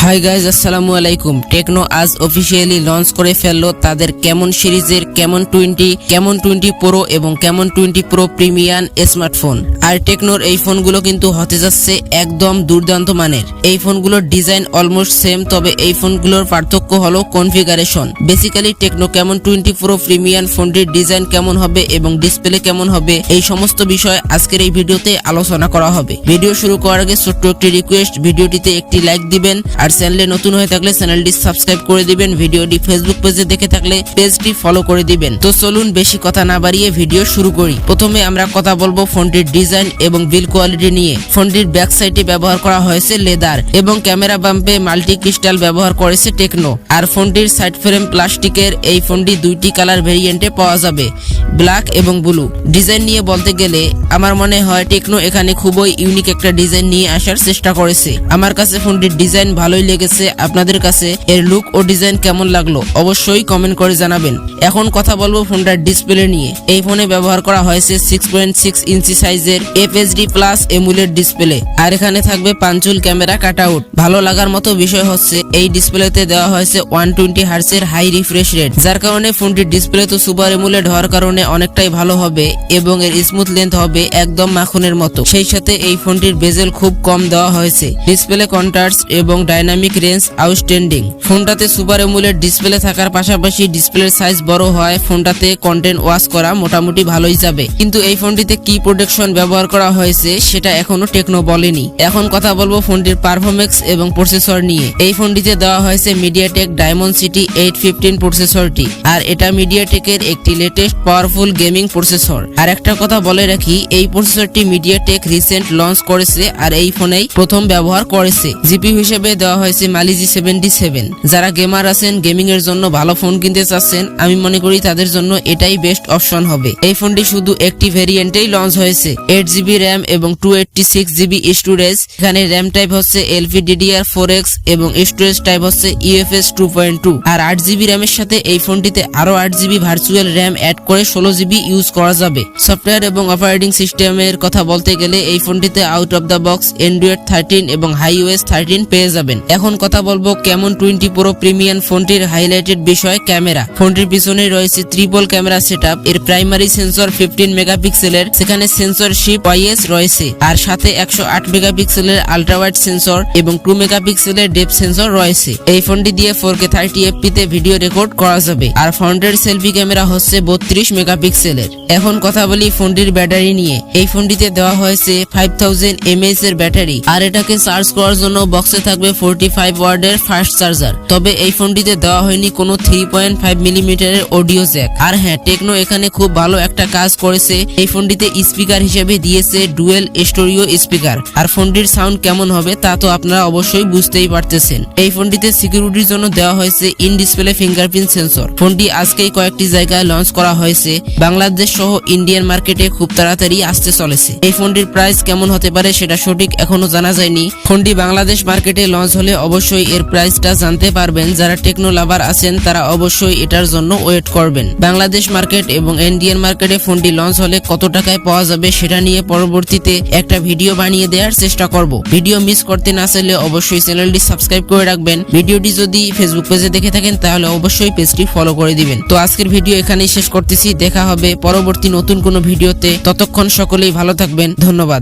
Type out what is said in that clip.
Hi guys, আসসালামু আলাইকুম। Techno আজ অফিসিয়ালি লঞ্চ করে ফেললো তাদের ক্যামন সিরিজের ক্যামন 20 প্রো এবং ক্যামন 20 প্রো প্রিমিয়াম স্মার্টফোন। আর টেকনোর এই ফোনগুলো কিন্তু হতে যাচ্ছে একদম দুর্দান্ত মানের। এই ফোনগুলোর ডিজাইন অলমোস্ট সেম, তবে এই ফোনগুলোর পার্থক্য হলো configuration. Basically techno Camon 20 pro premium ফোনটির ডিজাইন কেমন হবে এবং ডিসপ্লে কেমন হবে, এই সমস্ত বিষয় আজকের এই ভিডিওতে আলোচনা করা হবে। ভিডিও শুরু করার আগে ছোট্ট একটি রিকোয়েস্ট, ভিডিওটিতে একটি লাইক দিবেন, আর চ্যানেলে নতুন হয়ে থাকলে চ্যানেলটি সাবস্ক্রাইব করে দিবেন। ভিডিওটি ফেসবুক পেজে দেখে থাকলে পেজটি ফলো করে দিবেন। তো চলুন বেশি কথা না বাড়িয়ে ভিডিও শুরু করি। প্রথমে আমরা কথা বলবো ফোনটির ডিজাইন এবং বিল্ড কোয়ালিটি নিয়ে। ফোনটির ব্যাক সাইডে ব্যবহার করা হয়েছে লেদার এবং ক্যামেরা বাম্পে মাল্টি ক্রিস্টাল ব্যবহার করেছে টেকনো। আর ফোনটির সাইড ফ্রেম প্লাস্টিকের। এই ফোনটি দুইটি কালার ভেরিয়েন্টে পাওয়া যাবে, ব্ল্যাক এবং ব্লু। ডিজাইন নিয়ে বলতে গেলে আমার মনে হয় টেকনো এখানে খুবই ইউনিক একটা ডিজাইন নিয়ে আসার চেষ্টা করেছে। আমার কাছে ফোনটির ডিজাইন ভালোই লেগেছে। আপনাদের কাছে এর লুক ও ডিজাইন কেমন লাগলো অবশ্যই কমেন্ট করে জানাবেন। এখন কথা বলবো ফোনটার ডিসপ্লে নিয়ে। এই ফোনে ব্যবহার করা হয়েছে 6.6 ইঞ্চি সাইজের FHD প্লাস এমুলেড ডিসপ্লে। আর এখানে থাকবে পাঞ্চুল ক্যামেরা কাটআউট। ভালো লাগার মতো বিষয় হচ্ছে এই ডিসপ্লেতে দেওয়া হয়েছে 120 হার্টজের হাই রিফ্রেশ রেট, যার কারণে ফোনটির ডিসপ্লে তো সুপার এমুলেড হওয়ার কারণে অনেকটাই ভালো হবে এবং এর স্মুথ লেন্থ হবে একদম মাখনের মতো। সেই সাথে এই ফোনটির বেজেল খুব কম দেওয়া হয়েছে। ডিসপ্লে কন্ট্রাস্ট এবং ডাইনামিক রেঞ্জ আউটস্ট্যান্ডিং। ফোনটাতে সুপার এমুলেড ডিসপ্লে থাকার পাশাপাশি ডিসপ্লের সাইজ বড় হয় ফোনটাতে কন্টেন্ট ওয়াচ করা মোটামুটি ভালোই যাবে। কিন্তু এই ফোনটিতে কি প্রোটেকশন ব্যবহার করা হয়েছে সেটা এখনো টেকনো বলেনি। এখন কথা বলবো ফোনটির পারফরম্যান্স এবং প্রসেসর নিয়ে। এই ফোনটিতে দেওয়া হয়েছে মিডিয়াটেক ডায়মন্ডসিটি 815 প্রসেসরটি। আর এটা মিডিয়াটেকের একটি লেটেস্ট পাওয়ারফুল গেমিং প্রসেসর। আর একটা কথা বলে রাখি, এই প্রসেসরটি মিডিয়াটেক রিসেন্ট লঞ্চ করেছে আর এই ফোনেই প্রথম ব্যবহার করেছে। জিপিইউ হিসেবে দেওয়া হয়েছে মালিজি 77। যারা গেমার আছেন, গেমিং এর জন্য ভালো ফোন কিনতে চাচ্ছেন, আমি মনে করি তাদের জন্য এটাই বেস্ট অপশন হবে। এই ফোনটি শুধু একটি ভেরিয়েন্টেই লঞ্চ হয়েছে, 8GB র্যাম এবং 256GB স্টোরেজ। এখানে র্যাম টাইপ হচ্ছে LPDDR4X এবং স্টোরেজ টাইপ হচ্ছে UFS 2.2। আর 8GB র্যামের সাথে এই ফোনটিতে আরো 8GB ভার্চুয়াল র্যাম অ্যাড করে 16GB ইউজ করা যাবে। সফটওয়্যার এবং অপারেটিং সিস্টেমের কথা বলতে গেলে এই ফোনটিতে out of the box Android 13 এবং iOS 13 পেয়ে যাবেন। এখন কথা বলবো ক্যামন 20 প্রো প্রিমিয়াম ফোনটির হাইলাইটেড বিষয় ক্যামেরা। ফোনটির পিছনে রয়েছে ট্রিপল ক্যামেরা সেটআপ। এর প্রাইমারি সেন্সর 15 মেগাপিক্সেলের, সেখানে সেন্সরশিপ OIS রয়েছে। আর সাথে 108 মেগাপিক্সেলের আল্ট্রা ওয়াইড সেন্সর এবং 2 মেগাপিক্সেলের ডেপথ সেন্সর রয়েছে। এই ফোনটি দিয়ে 4K 30fp তে ভিডিও রেকর্ড করা যাবে। আর ফ্রন্টের সেলফি ক্যামেরা হচ্ছে 32 মেগাপিক্সেলের। এখন কথা বলি ফোনটির ব্যাটারি নিয়ে। এই ফোনটিতে দেওয়া হয়েছে 5000 mAh এর ব্যাটারি। আর এটাকে চার্জ করার জন্য বক্সে থাকবে 45 ওয়াটের ফাস্ট চার্জার। তবে এই ফোনটিতে দেওয়া হয়নি কোনো 3.5 মিলিমিটারের অডিও জ্যাক। আর হ্যাঁ, টেকনো এখানে খুব ভালো একটা কাজ করেছে। এই ফোনটিতে স্পিকার হিসেবে দিয়েছে ডুয়েল স্টোরিও স্পিকার। আর ফোনটির সাউন্ড কেমন হবে তা তো আপনারা অবশ্যই বুঝতেই পারতেছেন। এই ফোনটিতে সিকিউরিটির জন্য দেওয়া হয়েছে ইন ডিসপ্লে ফিঙ্গারপ্রিন্ট সেন্সর। ফোনটি আজকেই কয়েকটি জায়গায় লঞ্চ করা হয়েছে। বাংলাদেশ সহ ইন্ডিয়ান মার্কেটে খুব তাড়াতাড়ি আসতে চলেছে। এই ফোনটির প্রাইস কেমন হতে পারে সেটা সঠিক এখনো জানা যায়নি। ফোনটি বাংলাদেশ মার্কেটে লঞ্চ হলে অবশ্যই এর প্রাইসটা জানতে পারবেন। যারা টেকনো লাভার আছেন তারা অবশ্যই এটার জন্য ওয়েট করবেন। বাংলাদেশ মার্কেট এবং ইন্ডিয়ান মার্কেটে ফোনটি লঞ্চ হলে কত টাকায় পাওয়া যাবে সেটা নিয়ে পরবর্তীতে একটা ভিডিও বানিয়ে দেওয়ার চেষ্টা করব। ভিডিও মিস করতে না চাইলে অবশ্যই চ্যানেলটি সাবস্ক্রাইব করে রাখবেন। ভিডিওটি যদি ফেসবুক পেজে দেখে থাকেন তাহলে অবশ্যই পেজটি ফলো করে দিবেন। তো আজকের ভিডিও এখানেই শেষ করতেছি। দেখা হবে পরবর্তী নতুন কোনো ভিডিওতে। ততক্ষণ সকলেই ভালো থাকবেন। ধন্যবাদ।